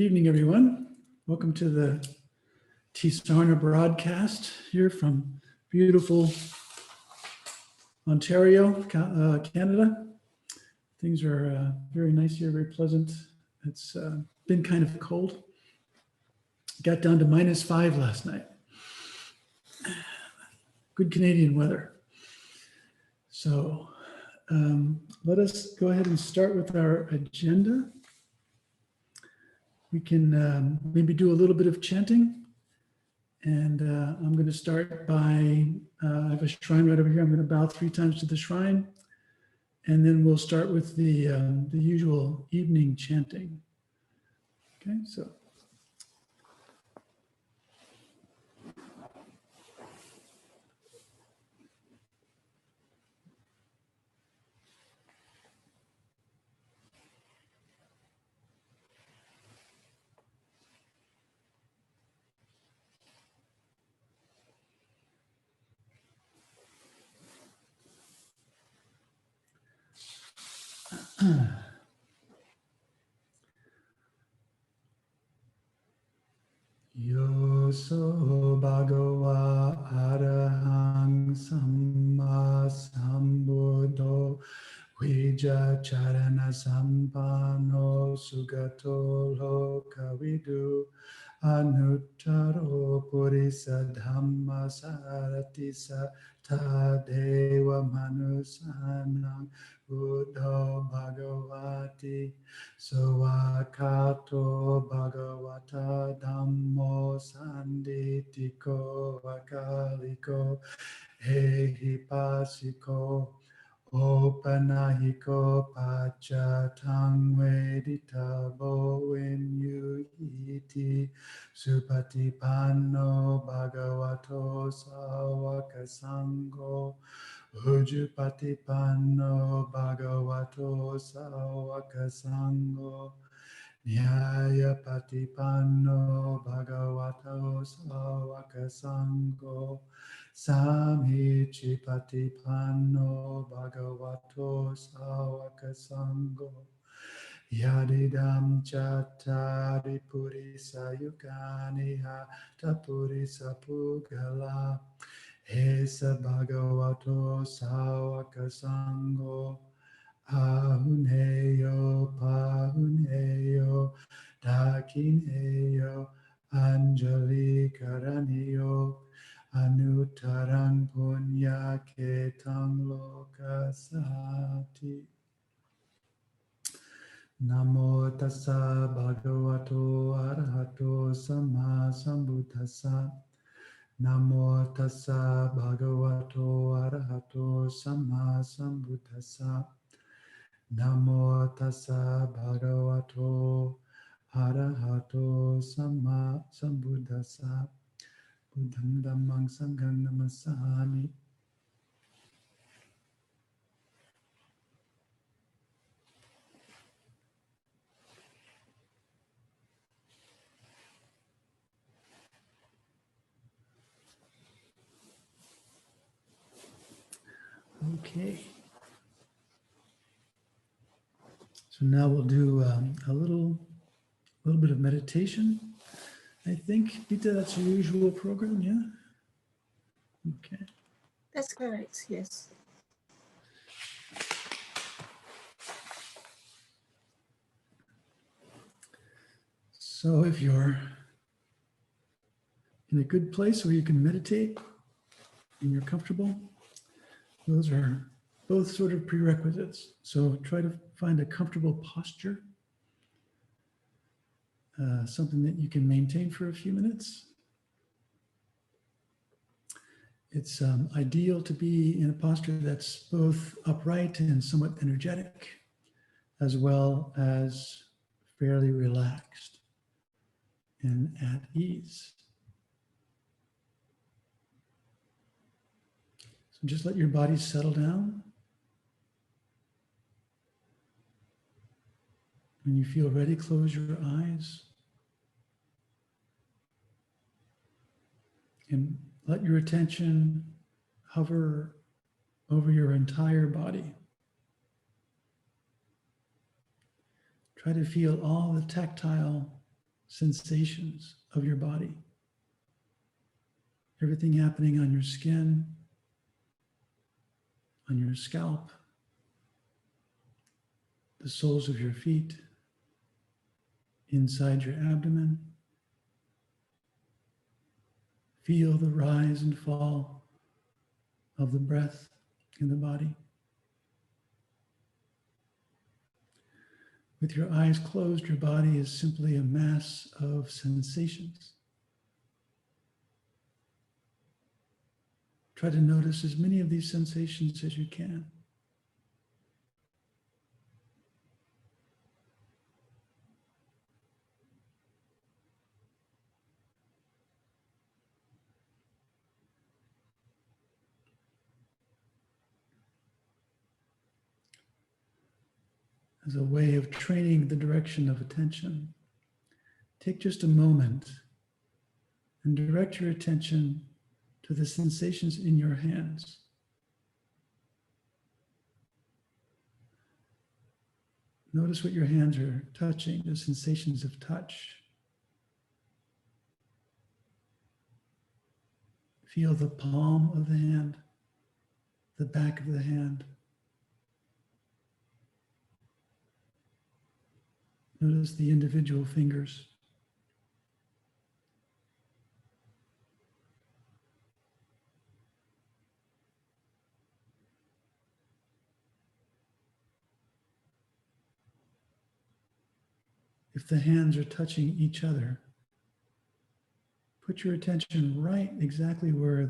Good evening, everyone. Welcome to the Tisarna broadcast here from beautiful Ontario, Canada. Things are very nice here, very pleasant. It's been kind of cold. Got down to -5 last night. Good Canadian weather. So let us go ahead and start with our agenda. We can maybe do a little bit of chanting. And I'm going to start by, I have a shrine right over here. I'm going to bow 3 times to the shrine. And then we'll start with the usual evening chanting. Okay, so. Yoso Bhagava Arahang Samma Sambuddho Vija Charana Sampano Sugato Lokavidu Anuttaro Purisa Dhamma Saratisa Tadeva Manusanang Buddho Bhagavati Sawakato Bhagavata Dhammo Sanditiko Vakaliko Ehipasiko Opanahiko Pachatang Veditabo Vinyuhiti Supatipanno Bhagavato Sawakasango Ujupatipanno Bhagavato Sawakasango Nyayapatipanno Bhagavato Sawakasango Samhichipatipanno Bhagavato Sawakasango Yadidam Chattari Purisa Yukani Hatapurisa Pugala Esa Bhagavato Sawakasango Ahuneyo Pahuneyo Dakineyo Anjali Karaniyo Anuttarang Punya Ketang Lokasati Namo Tassa Bhagavato Arahato Sama Sambuddhassa Namo Tassa Bhagavato Arahato Sama Sambuddhassa Namo Tassa Bhagavato Arahato Sama Sambuddhassa Buddham Dhammang Sangham Namasami. Okay. So now we'll do a little bit of meditation. I think, Gita, that's your usual program, yeah? Okay. That's correct, yes. So if you're in a good place where you can meditate and you're comfortable, those are both sort of prerequisites. So try to find a comfortable posture, something that you can maintain for a few minutes. It's ideal to be in a posture that's both upright and somewhat energetic, as well as fairly relaxed and at ease. So just let your body settle down. When you feel ready, close your eyes. And let your attention hover over your entire body. Try to feel all the tactile sensations of your body. Everything happening on your skin, on your scalp, the soles of your feet, inside your abdomen. Feel the rise and fall of the breath in the body. With your eyes closed, your body is simply a mass of sensations. Try to notice as many of these sensations as you can. As a way of training the direction of attention, take just a moment and direct your attention to the sensations in your hands. Notice what your hands are touching, the sensations of touch. Feel the palm of the hand, the back of the hand. Notice the individual fingers. If the hands are touching each other, put your attention right exactly where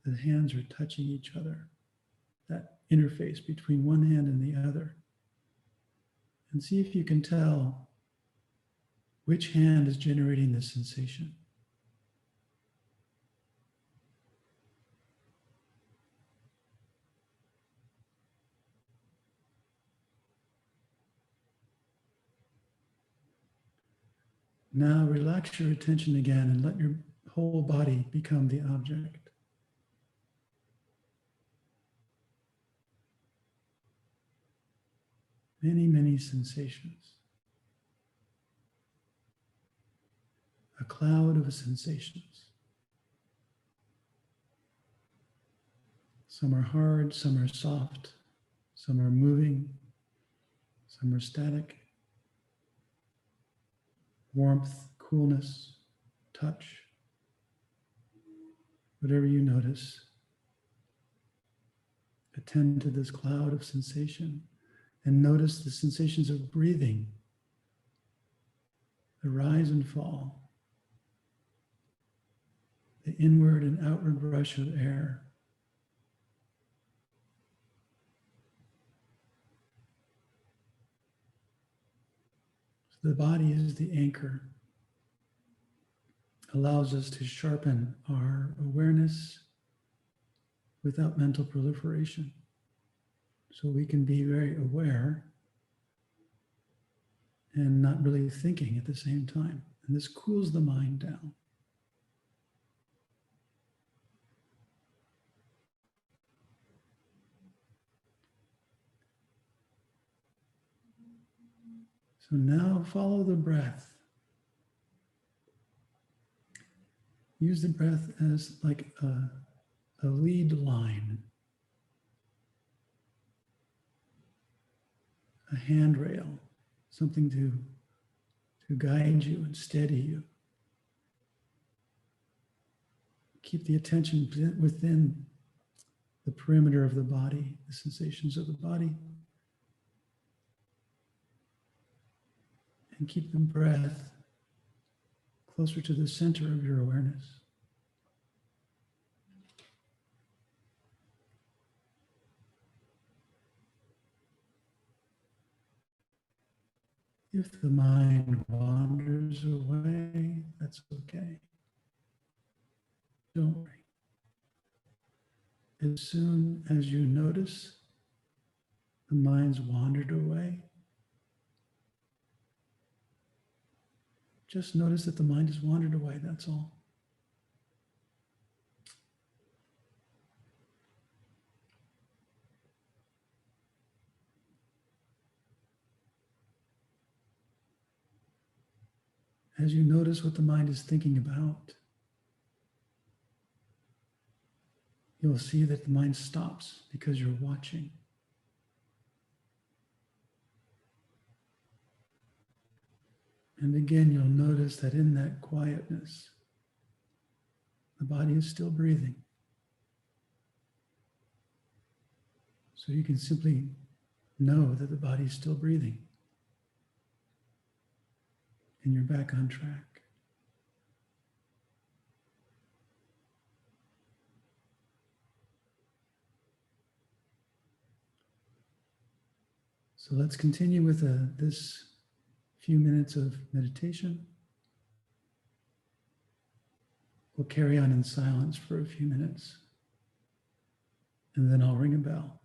the hands are touching each other, that interface between one hand and the other. And see if you can tell which hand is generating the sensation. Now relax your attention again and let your whole body become the object. Many, many sensations. A cloud of sensations. Some are hard, some are soft, some are moving, some are static. Warmth, coolness, touch. Whatever you notice, attend to this cloud of sensation and notice the sensations of breathing, the rise and fall, the inward and outward rush of air. So the body is the anchor, allows us to sharpen our awareness without mental proliferation. So we can be very aware and not really thinking at the same time. And this cools the mind down. So now follow the breath. Use the breath as like a lead line, a handrail, something to guide you and steady you. Keep the attention within the perimeter of the body, the sensations of the body. And keep the breath closer to the center of your awareness. If the mind wanders away, that's okay. Don't worry. As soon as you notice the mind's wandered away, just notice that the mind has wandered away, that's all. as you notice what the mind is thinking about, you'll see that the mind stops because you're watching. And again, you'll notice that in that quietness, the body is still breathing. So you can simply know that the body is still breathing. And you're back on track. So let's continue with this few minutes of meditation. We'll carry on in silence for a few minutes, and then I'll ring a bell.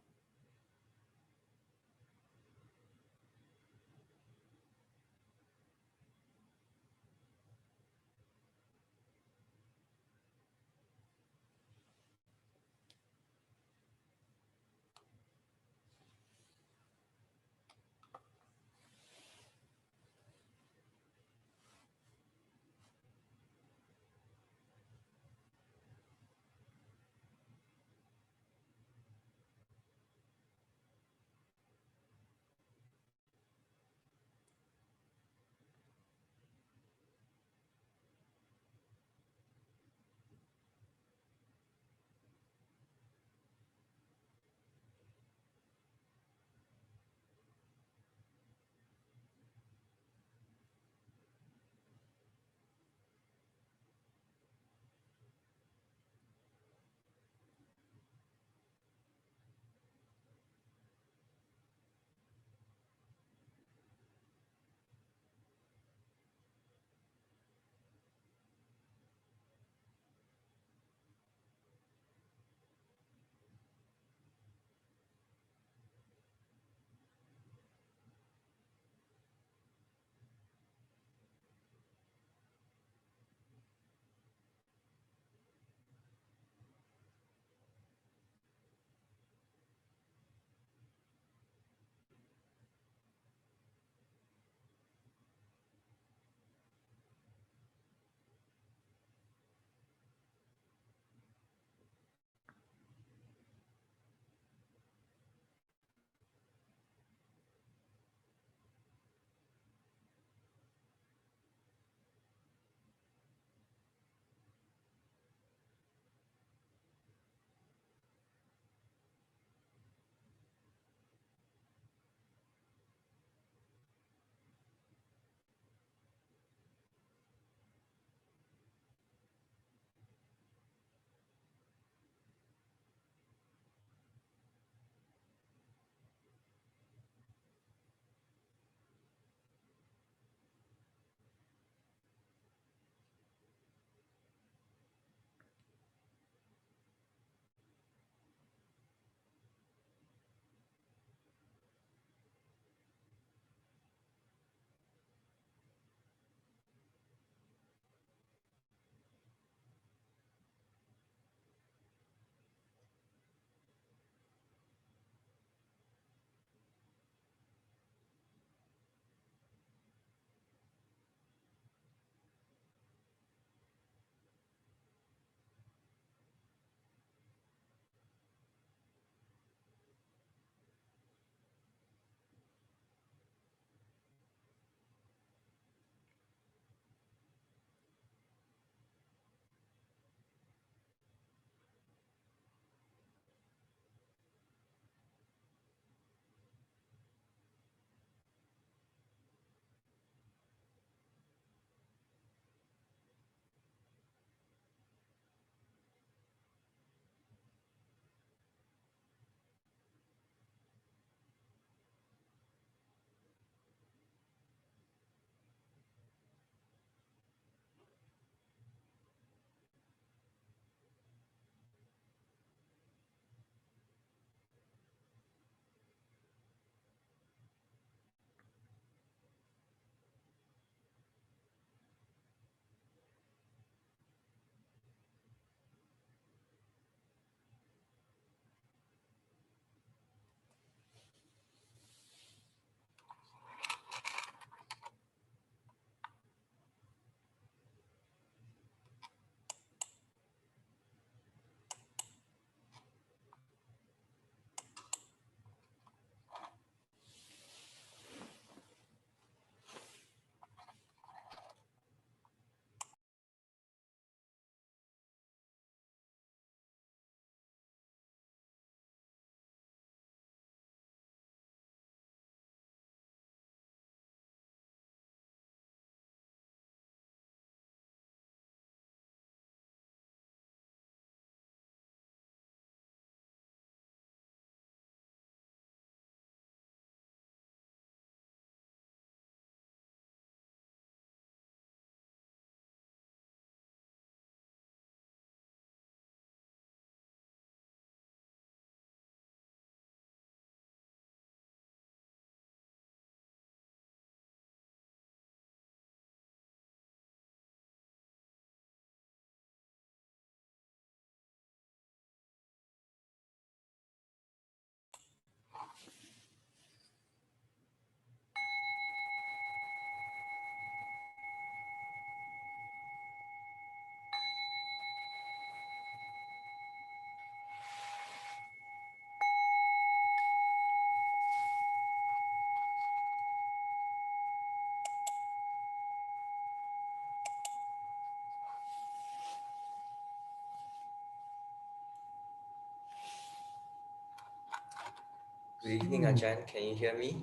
Good evening, Ajahn. Can you hear me?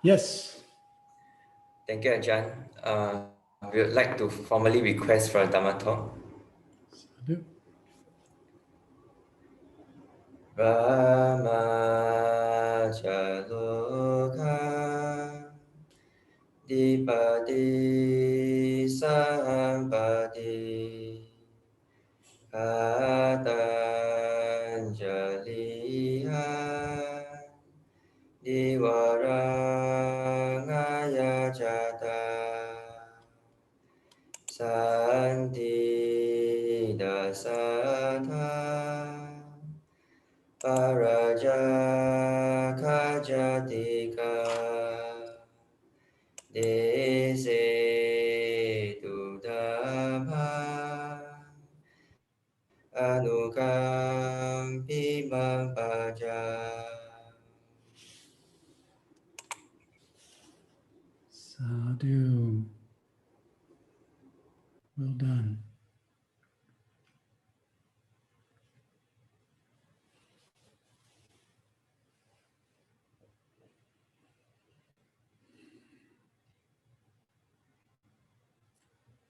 Yes. Thank you, Ajahn. We would like to formally request for a Dhamma talk. Sadhu. Brahmacaloka Dipati Sampati Patanjaliha Divarangaya Jata Santi Dasatha Paraja Jatika Dese Dudabha Anukampi Mampaja. Sadhu. Well done.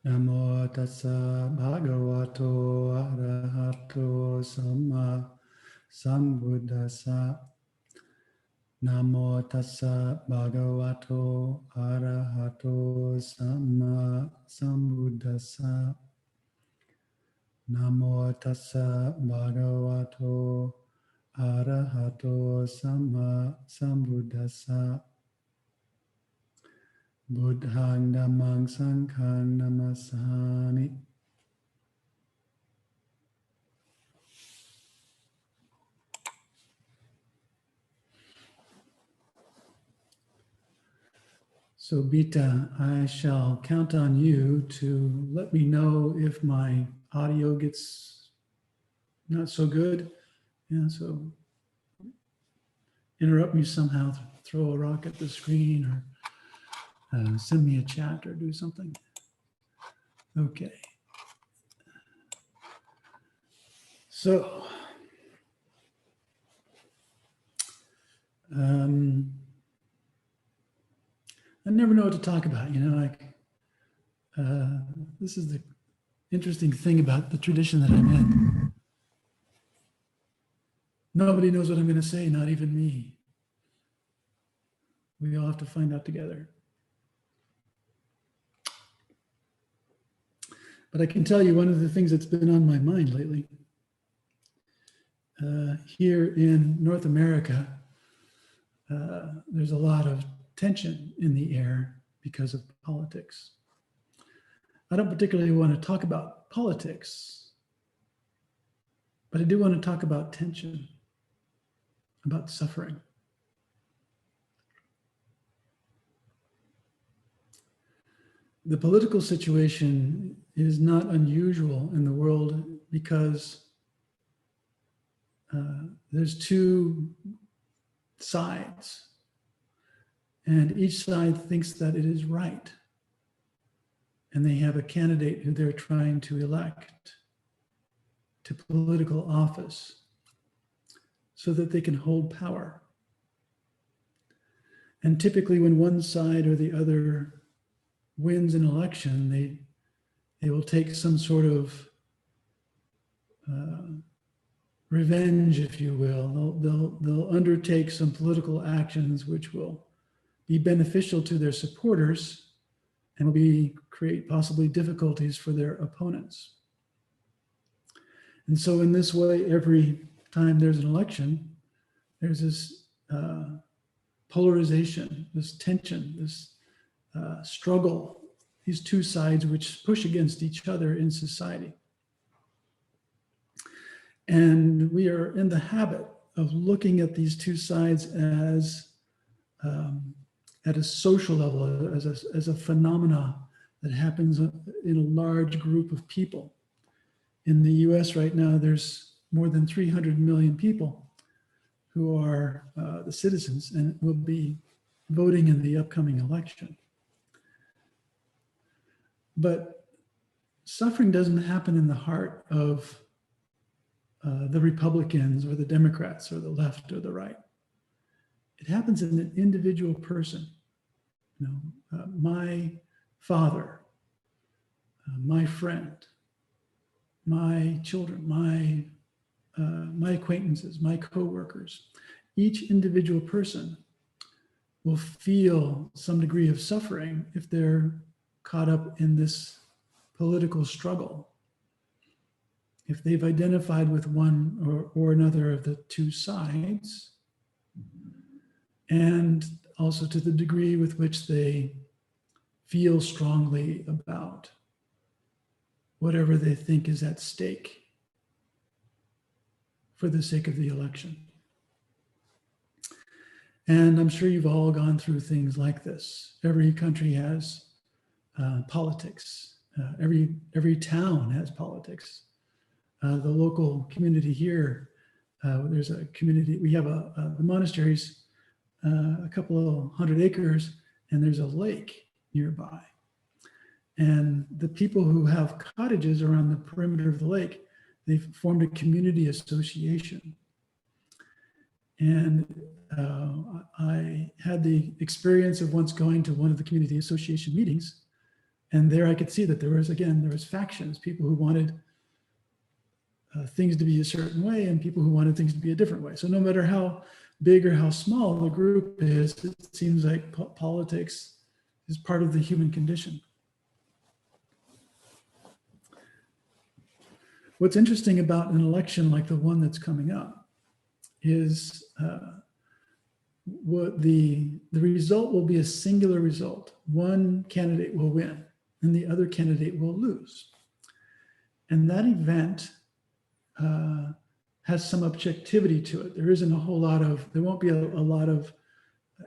Namo tassa bhagavato arahato samma sambuddhassa. Namo tassa bhagavato arahato samma sambuddhassa. Namo tassa bhagavato arahato samma sambuddhassa. Buddhang dhammang sanghang namasami. So Bita, I shall count on you to let me know if my audio gets not so good. Yeah, so interrupt me somehow, throw a rock at the screen or send me a chat or do something. Okay. So, I never know what to talk about, this is the interesting thing about the tradition that I'm in. Nobody knows what I'm going to say, not even me. We all have to find out together. But I can tell you one of the things that's been on my mind lately. Here in North America, there's a lot of tension in the air because of politics. I don't particularly want to talk about politics, but I do want to talk about tension, about suffering. The political situation is not unusual in the world because there's two sides, and each side thinks that it is right. And they have a candidate who they're trying to elect to political office so that they can hold power. And typically when one side or the other wins an election, they will take some sort of revenge, if you will. They'll undertake some political actions which will be beneficial to their supporters and will create possibly difficulties for their opponents. And so in this way, every time there's an election, there's this polarization, this tension, this struggle, these two sides which push against each other in society. And we are in the habit of looking at these two sides as at a social level, as a phenomena that happens in a large group of people. In the US right now, there's more than 300 million people who are the citizens and will be voting in the upcoming election. But suffering doesn't happen in the heart of the Republicans or the Democrats or the left or the right. it happens in an individual person. You know, my father, my friend, my children, my acquaintances, my coworkers. Each individual person will feel some degree of suffering if they're caught up in this political struggle. If they've identified with one or another of the two sides, and also to the degree with which they feel strongly about whatever they think is at stake for the sake of the election. And I'm sure you've all gone through things like this. Every country has politics. Every town has politics. The local community here, there's a community, we have the monasteries, a couple of 100 acres, and there's a lake nearby. And the people who have cottages around the perimeter of the lake, they've formed a community association. And I had the experience of once going to one of the community association meetings, and there I could see that there was factions, people who wanted things to be a certain way and people who wanted things to be a different way. So no matter how big or how small the group is, it seems like politics is part of the human condition. What's interesting about an election like the one that's coming up is what the result will be a singular result. One candidate will win and the other candidate will lose. And that event has some objectivity to it. There isn't a whole lot of, there won't be a lot of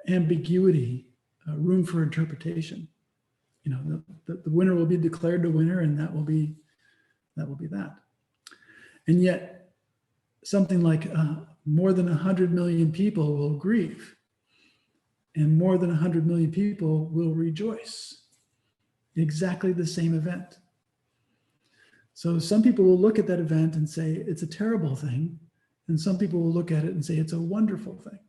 ambiguity, room for interpretation. You know, the winner will be declared the winner, and that will be that. And yet, something like more than 100 million people will grieve, and more than 100 million people will rejoice. Exactly the same event. So some people will look at that event and say it's a terrible thing, and some people will look at it and say it's a wonderful thing.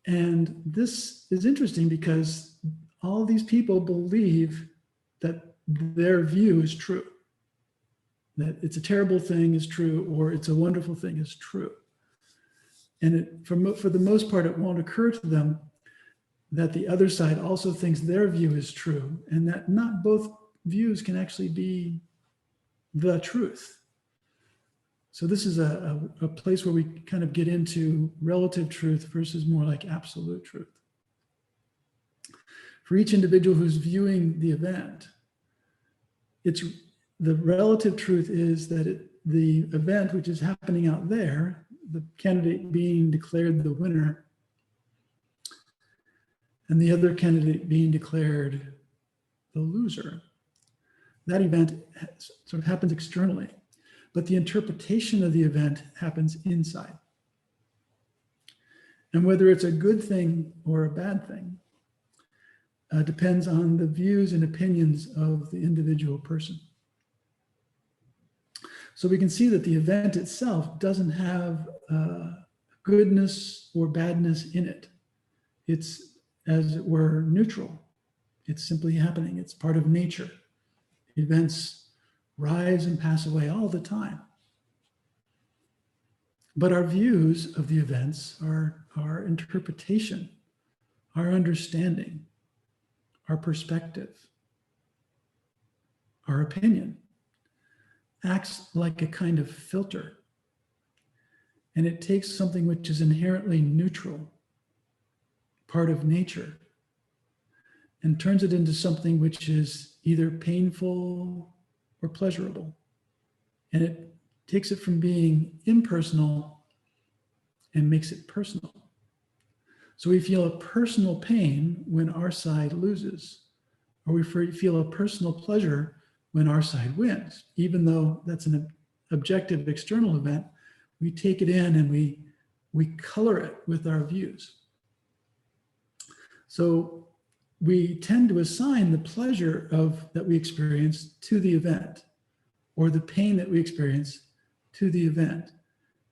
And this is interesting because all these people believe that their view is true, that it's a terrible thing is true, or it's a wonderful thing is true. And for the most part, it won't occur to them that the other side also thinks their view is true, and that not both views can actually be the truth. So this is a place where we kind of get into relative truth versus more like absolute truth. For each individual who's viewing the event, the relative truth is that the event which is happening out there, the candidate being declared the winner, and the other candidate being declared the loser, that event sort of happens externally, but the interpretation of the event happens inside. And whether it's a good thing or a bad thing depends on the views and opinions of the individual person. So we can see that the event itself doesn't have goodness or badness in it. It's, as it were, neutral. It's simply happening. It's part of nature. Events rise and pass away all the time. But our views of the events, our interpretation, our understanding, our perspective, our opinion, acts like a kind of filter. And it takes something which is inherently neutral, part of nature, and turns it into something which is either painful or pleasurable. And it takes it from being impersonal and makes it personal. So we feel a personal pain when our side loses, or we feel a personal pleasure when our side wins. Even though that's an objective external event, we take it in and we color it with our views. So we tend to assign the pleasure that we experience to the event, or the pain that we experience to the event.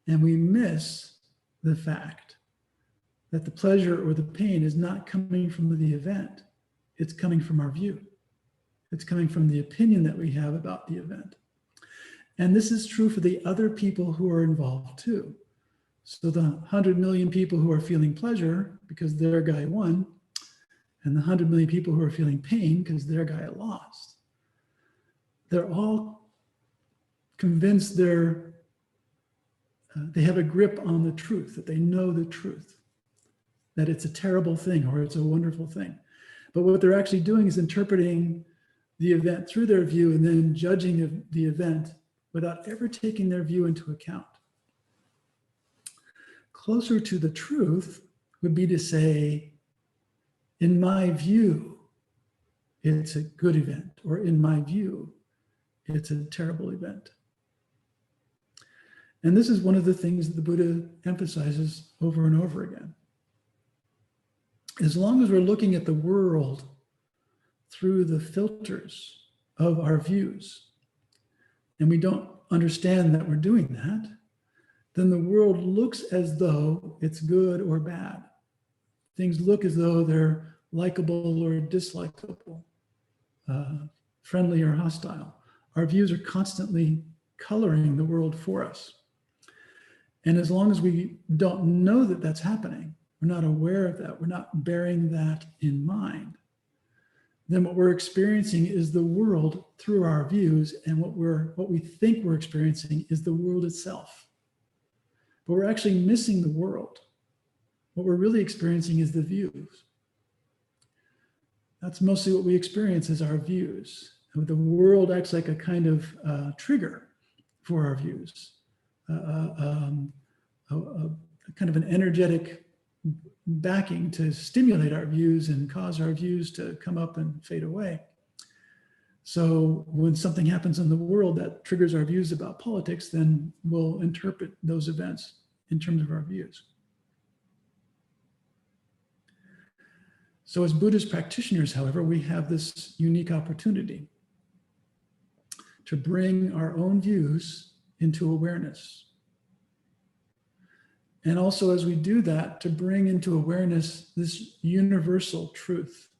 And we miss the fact that the pleasure or the pain is not coming from the event. It's coming from our view. It's coming from the opinion that we have about the event. And this is true for the other people who are involved too. So the 100 million people who are feeling pleasure because their guy won, and the 100 million people who are feeling pain because their guy lost, they're all convinced they have a grip on the truth, that they know the truth, that it's a terrible thing or it's a wonderful thing. But what they're actually doing is interpreting the event through their view and then judging the event without ever taking their view into account. Closer to the truth would be to say, in my view, it's a good event, or in my view, it's a terrible event. And this is one of the things that the Buddha emphasizes over and over again. As long as we're looking at the world through the filters of our views, and we don't understand that we're doing that, then the world looks as though it's good or bad. Things look as though they're likable or dislikable, friendly or hostile. Our views are constantly coloring the world for us. And as long as we don't know that that's happening, we're not aware of that, we're not bearing that in mind, then what we're experiencing is the world through our views, and what we think we're experiencing is the world itself. But we're actually missing the world. What we're really experiencing is the views. That's mostly what we experience is our views. And the world acts like a kind of trigger for our views, a kind of an energetic backing to stimulate our views and cause our views to come up and fade away. So when something happens in the world that triggers our views about politics, then we'll interpret those events in terms of our views. So as Buddhist practitioners, however, we have this unique opportunity to bring our own views into awareness. And also as we do that, to bring into awareness this universal truth.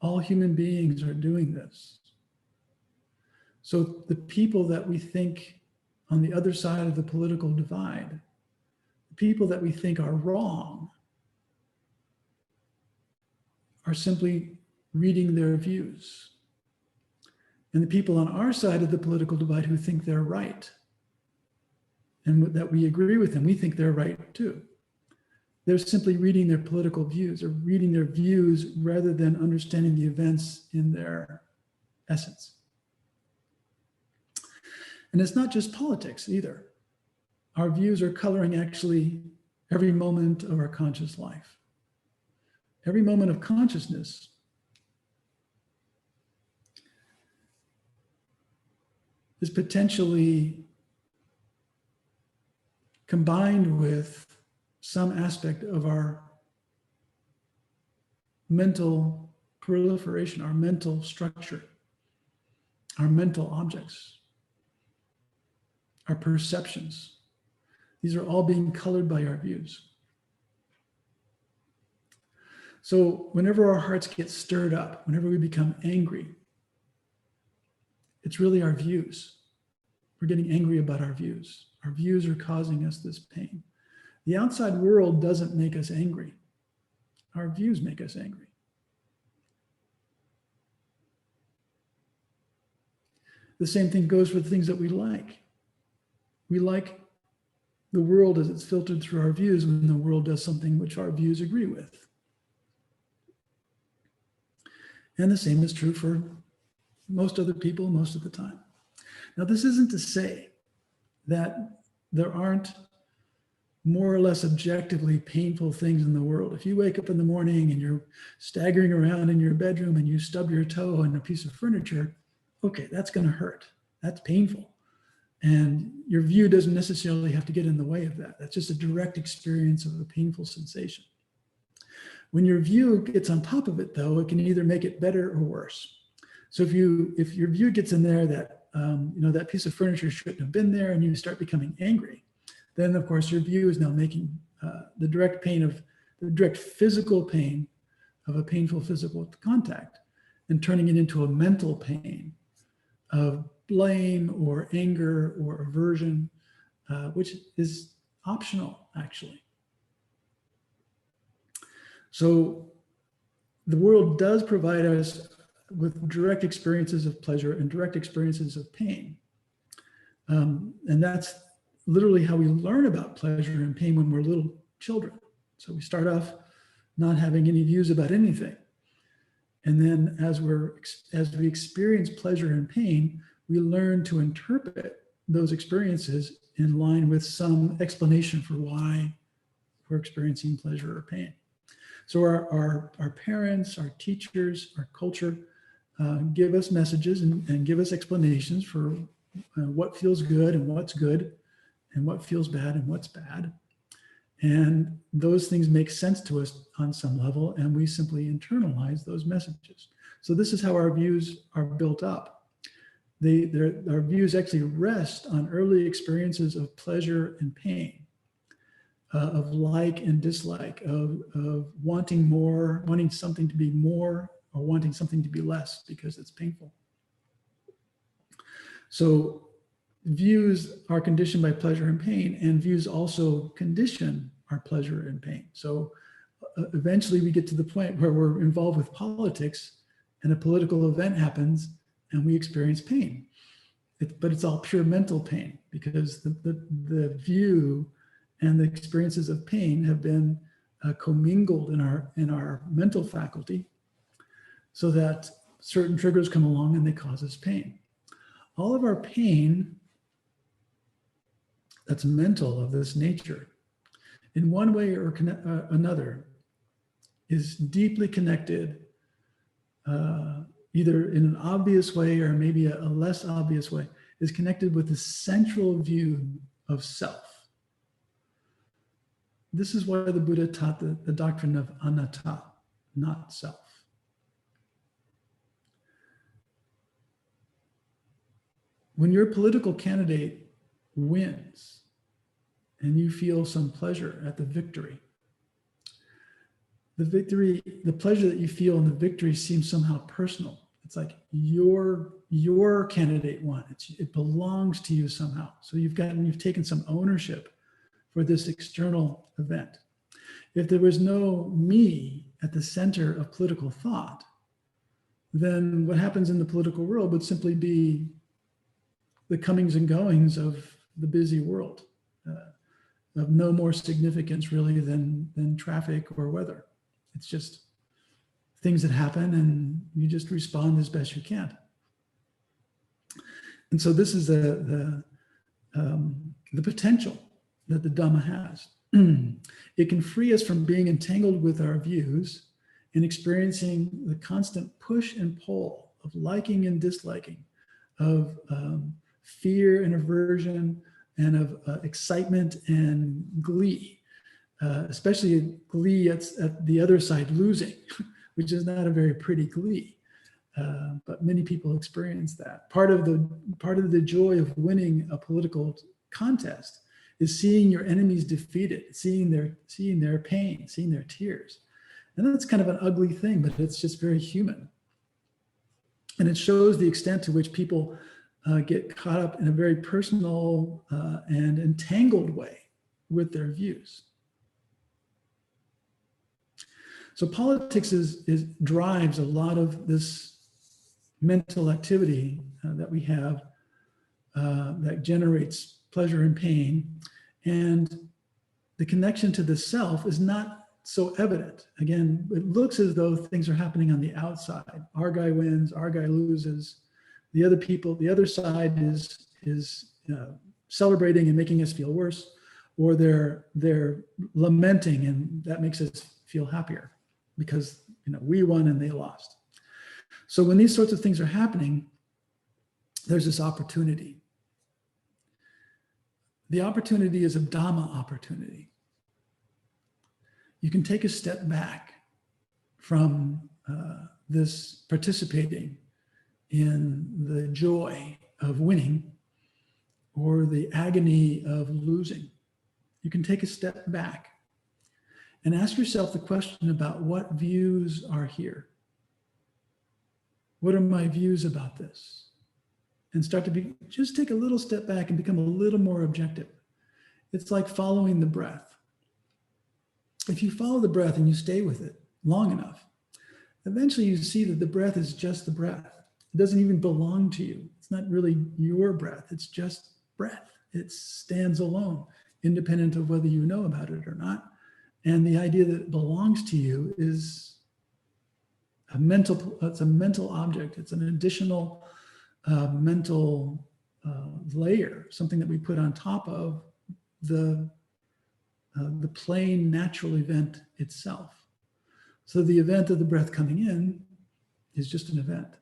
All human beings are doing this. So the people that we think on the other side of the political divide, the people that we think are wrong, are simply reading their views. And the people on our side of the political divide who think they're right, and that we agree with them, we think they're right too. They're simply reading their political views, or reading their views rather than understanding the events in their essence. And it's not just politics either. Our views are coloring actually every moment of our conscious life. Every moment of consciousness is potentially combined with some aspect of our mental proliferation, our mental structure, our mental objects, our perceptions. These are all being colored by our views. So whenever our hearts get stirred up, whenever we become angry, it's really our views. We're getting angry about our views. Our views are causing us this pain. The outside world doesn't make us angry. Our views make us angry. The same thing goes for the things that we like. We like the world as it's filtered through our views when the world does something which our views agree with. And the same is true for most other people most of the time. Now, this isn't to say that there aren't more or less objectively painful things in the world. If you wake up in the morning and you're staggering around in your bedroom and you stub your toe on a piece of furniture, okay, that's going to hurt. That's painful. And your view doesn't necessarily have to get in the way of that. That's just a direct experience of a painful sensation. When your view gets on top of it, though, it can either make it better or worse. So if your view gets in there that that piece of furniture shouldn't have been there, and you start becoming angry, then of course your view is now making the direct pain of the direct physical pain of a painful physical contact and turning it into a mental pain of blame or anger or aversion, which is optional, actually. So the world does provide us with direct experiences of pleasure and direct experiences of pain. And that's literally how we learn about pleasure and pain when we're little children. So we start off not having any views about anything. And then as we experience pleasure and pain, we learn to interpret those experiences in line with some explanation for why we're experiencing pleasure or pain. So our parents, our teachers, our culture give us messages and give us explanations for what feels good and what feels bad and what's bad. And those things make sense to us on some level, and we simply internalize those messages. So this is how our views are built up. Our views actually rest on early experiences of pleasure and pain, of like and dislike, of wanting more, wanting something to be more, or wanting something to be less because it's painful. So views are conditioned by pleasure and pain, and views also condition our pleasure and pain. So eventually we get to the point where we're involved with politics and a political event happens and we experience pain. But it's all pure mental pain because the view and the experiences of pain have been commingled in our mental faculty so that certain triggers come along and they cause us pain. All of our pain that's mental of this nature, in one way or another, is deeply connected, either in an obvious way or maybe a less obvious way, is connected with the central view of self. This is why the Buddha taught the doctrine of anatta, not self. When your political candidate wins and you feel some pleasure at the victory, the pleasure that you feel in the victory seems somehow personal. It's like your candidate won. It belongs to you somehow. So you've taken some ownership for this external event. If there was no me at the center of political thought, then what happens in the political world would simply be the comings and goings of the busy world, of no more significance really than traffic or weather. It's just things that happen and you just respond as best you can. And so this is the potential that the Dhamma has. It can free us from being entangled with our views and experiencing the constant push and pull of liking and disliking, of fear and aversion, and of excitement and glee, especially glee at the other side losing, which is not a very pretty glee. But many people experience that. Part of the joy of winning a political contest is seeing your enemies defeated, seeing their pain, seeing their tears. And that's kind of an ugly thing, but it's just very human. And it shows the extent to which people get caught up in a very personal and entangled way with their views. So politics drives a lot of this mental activity that we have that generates pleasure and pain. And the connection to the self is not so evident. Again, it looks as though things are happening on the outside. Our guy wins, our guy loses. The other side is celebrating and making us feel worse, or they're lamenting and that makes us feel happier because we won and they lost. So when these sorts of things are happening, there's this opportunity. The opportunity is a Dhamma opportunity. You can take a step back from this participating in the joy of winning or the agony of losing. You can take a step back and ask yourself the question about what views are here. What are my views about this? And start to just take a little step back and become a little more objective. It's like following the breath. If you follow the breath and you stay with it long enough, eventually you see that the breath is just the breath. It doesn't even belong to you. It's not really your breath. It's just breath. It stands alone, independent of whether you know about it or not. And the idea that it belongs to you is it's a mental object. It's an additional mental layer, something that we put on top of the plain natural event itself. So the event of the breath coming in is just an event.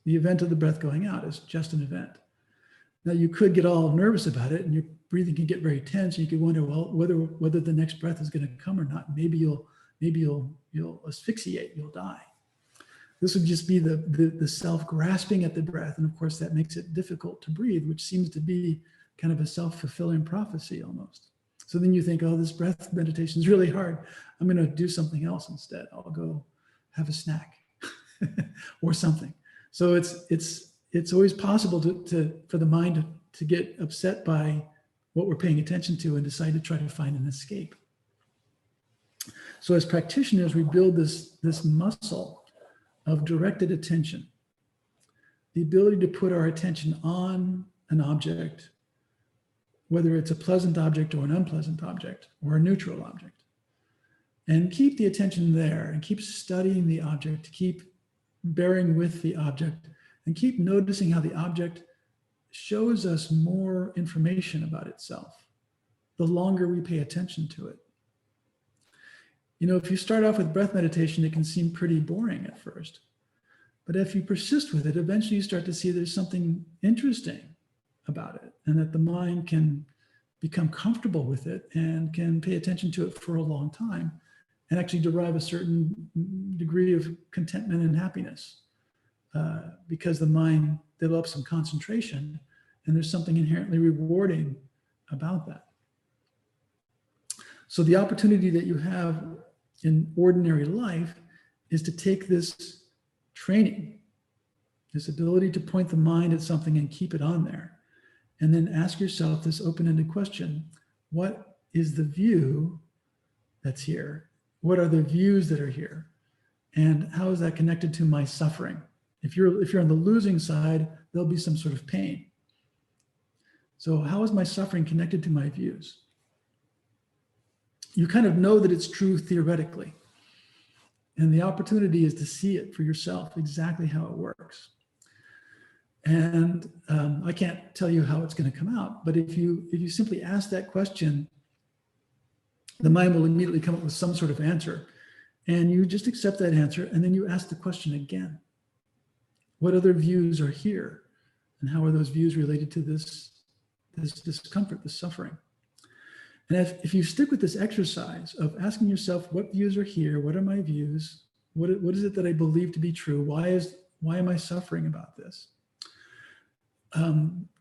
The event of the breath going out is just an event. Now you could get all nervous about it, and your breathing can get very tense. And you could wonder, well, whether the next breath is going to come or not. Maybe you'll asphyxiate. You'll die. This would just be the self grasping at the breath, and of course that makes it difficult to breathe, which seems to be kind of a self-fulfilling prophecy almost. So then you think, oh, this breath meditation is really hard. I'm going to do something else instead. I'll go have a snack or something. So it's always possible for the mind to get upset by what we're paying attention to and decide to try to find an escape. So as practitioners, we build this muscle of directed attention, the ability to put our attention on an object, whether it's a pleasant object or an unpleasant object or a neutral object, and keep the attention there and keep studying the object, keep bearing with the object, and keep noticing how the object shows us more information about itself the longer we pay attention to it. You know, if you start off with breath meditation, it can seem pretty boring at first. But if you persist with it, eventually you start to see there's something interesting about it, and that the mind can become comfortable with it and can pay attention to it for a long time and actually derive a certain degree of contentment and happiness because the mind develops some concentration, and there's something inherently rewarding about that. So the opportunity that you have in ordinary life is to take this training, this ability to point the mind at something and keep it on there, and then ask yourself this open-ended question: what is the view that's here? What are the views that are here? And how is that connected to my suffering? If you're on the losing side, there'll be some sort of pain. So how is my suffering connected to my views? You kind of know that it's true theoretically. And the opportunity is to see it for yourself, exactly how it works. And I can't tell you how it's going to come out, but if you simply ask that question, the mind will immediately come up with some sort of answer. And you just accept that answer, and then you ask the question again. What other views are here? And how are those views related to this discomfort, this suffering? And if you stick with this exercise of asking yourself, what views are here? What are my views? What is it that I believe to be true? Why am I suffering about this?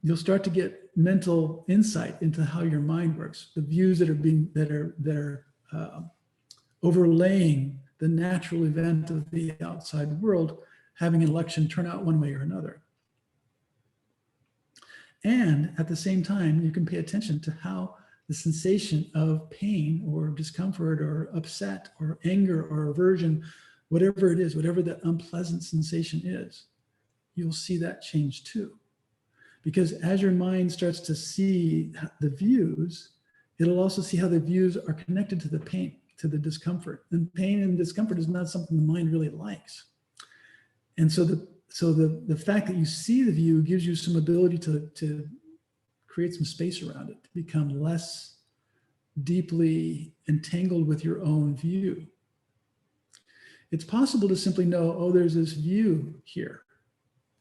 You'll start to get mental insight into how your mind works. The views that are overlaying the natural event of the outside world, having an election turn out one way or another. And at the same time, you can pay attention to how the sensation of pain or discomfort or upset or anger or aversion, whatever it is, whatever that unpleasant sensation is, you'll see that change too. Because as your mind starts to see the views, it'll also see how the views are connected to the pain, to the discomfort. And pain and discomfort is not something the mind really likes. And so the fact that you see the view gives you some ability to create some space around it, to become less deeply entangled with your own view. It's possible to simply know, oh, there's this view here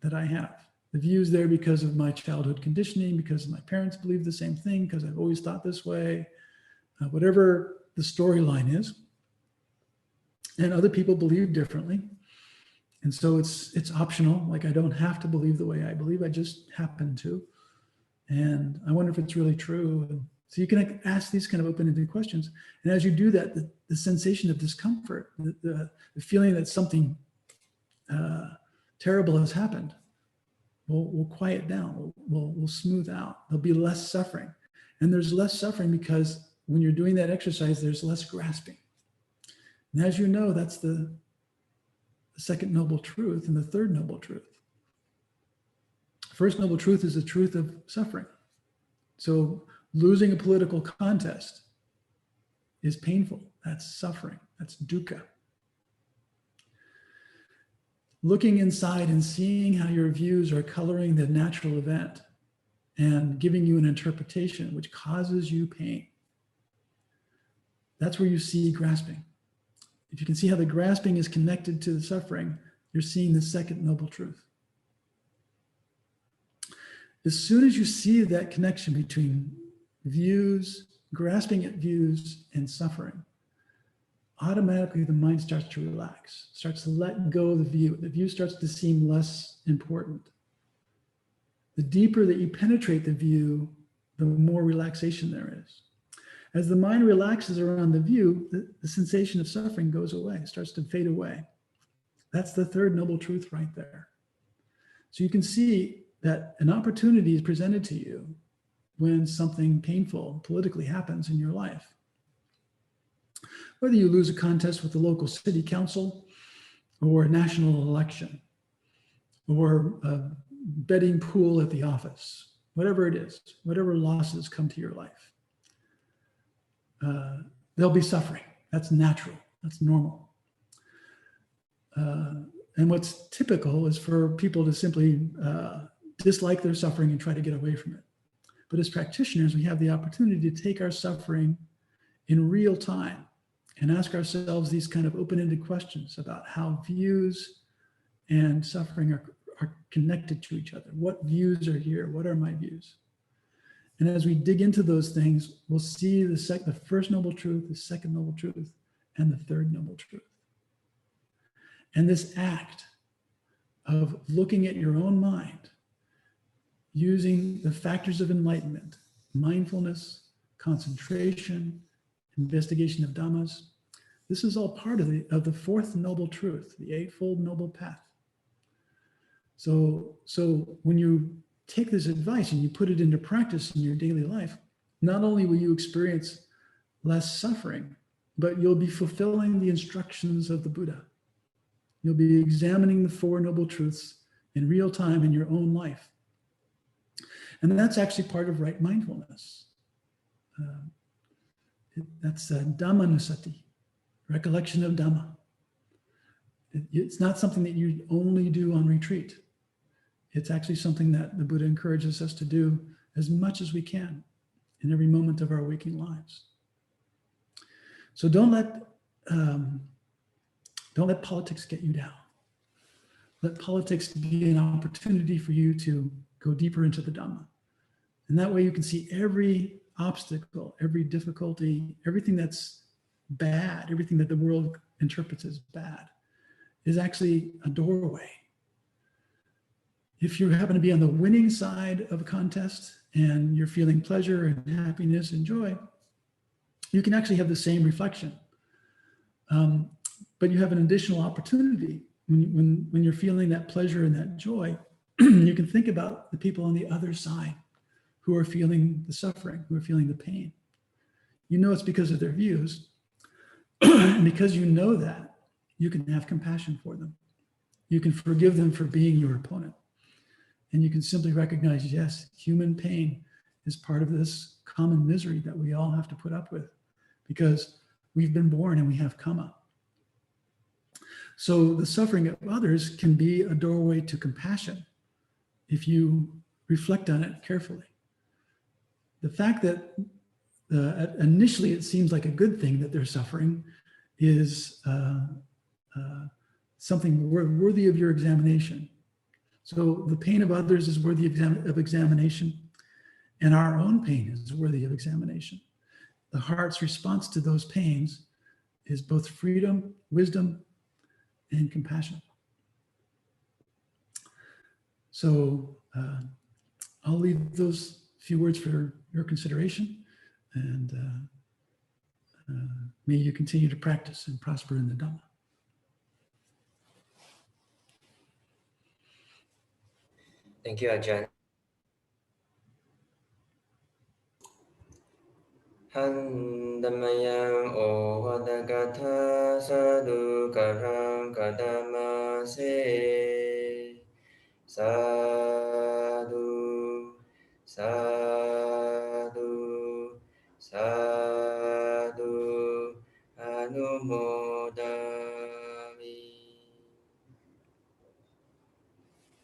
that I have. The view is there because of my childhood conditioning, because my parents believe the same thing, because I've always thought this way, whatever the storyline is. And other people believe differently. And so it's optional. Like, I don't have to believe the way I believe, I just happen to. And I wonder if it's really true. And So you can ask these kind of open-ended questions. And as you do that, the sensation of discomfort, the feeling that something terrible has happened, will quiet down, will smooth out. There'll be less suffering. And there's less suffering because when you're doing that exercise, there's less grasping. And as you know, that's the second noble truth and the third noble truth. First noble truth is the truth of suffering. So losing a political contest is painful. That's suffering. That's dukkha. Looking inside and seeing how your views are coloring the natural event and giving you an interpretation which causes you pain. That's where you see grasping. If you can see how the grasping is connected to the suffering, you're seeing the second noble truth. As soon as you see that connection between views, grasping at views, and suffering, automatically the mind starts to relax, starts to let go of the view. The view starts to seem less important. The deeper that you penetrate the view, the more relaxation there is. As the mind relaxes around the view, the sensation of suffering goes away, starts to fade away. That's the third noble truth right there. So you can see that an opportunity is presented to you when something painful politically happens in your life. Whether you lose a contest with the local city council or a national election or a betting pool at the office, whatever it is, whatever losses come to your life, there'll be suffering. That's natural. That's normal. And what's typical is for people to simply dislike their suffering and try to get away from it. But as practitioners, we have the opportunity to take our suffering in real time and ask ourselves these kind of open-ended questions about how views and suffering are connected to each other. What views are here? What are my views? And as we dig into those things, we'll see the first noble truth, the second noble truth, and the third noble truth. And this act of looking at your own mind, using the factors of enlightenment, mindfulness, concentration, investigation of dhammas, this is all part of the fourth noble truth, the eightfold noble path. So when you take this advice and you put it into practice in your daily life, not only will you experience less suffering, but you'll be fulfilling the instructions of the Buddha. You'll be examining the Four Noble Truths in real time in your own life. And that's actually part of right mindfulness. That's Dhammanusati, recollection of Dhamma. It's not something that you only do on retreat. It's actually something that the Buddha encourages us to do as much as we can in every moment of our waking lives. So don't let politics get you down. Let politics be an opportunity for you to go deeper into the Dhamma. And that way you can see every obstacle, every difficulty, everything that's bad, everything that the world interprets as bad is actually a doorway. If you happen to be on the winning side of a contest and you're feeling pleasure and happiness and joy, you can actually have the same reflection. But you have an additional opportunity when you're feeling that pleasure and that joy, you can think about the people on the other side who are feeling the suffering, who are feeling the pain. You know it's because of their views. And because you know that, you can have compassion for them. You can forgive them for being your opponent. And you can simply recognize, yes, human pain is part of this common misery that we all have to put up with because we've been born and we have karma. So the suffering of others can be a doorway to compassion if you reflect on it carefully. The fact that initially it seems like a good thing that they're suffering is something worthy of your examination. So the pain of others is worthy of examination, and our own pain is worthy of examination. The heart's response to those pains is both freedom, wisdom, and compassion. So I'll leave those few words for your consideration. And may you continue to practice and prosper in the Dhamma. Thank you, Ajahn. Han Dhamayam O Vadagata Sadhu Karang Kadama Se Sadhu Sadhu Sadhu Anumo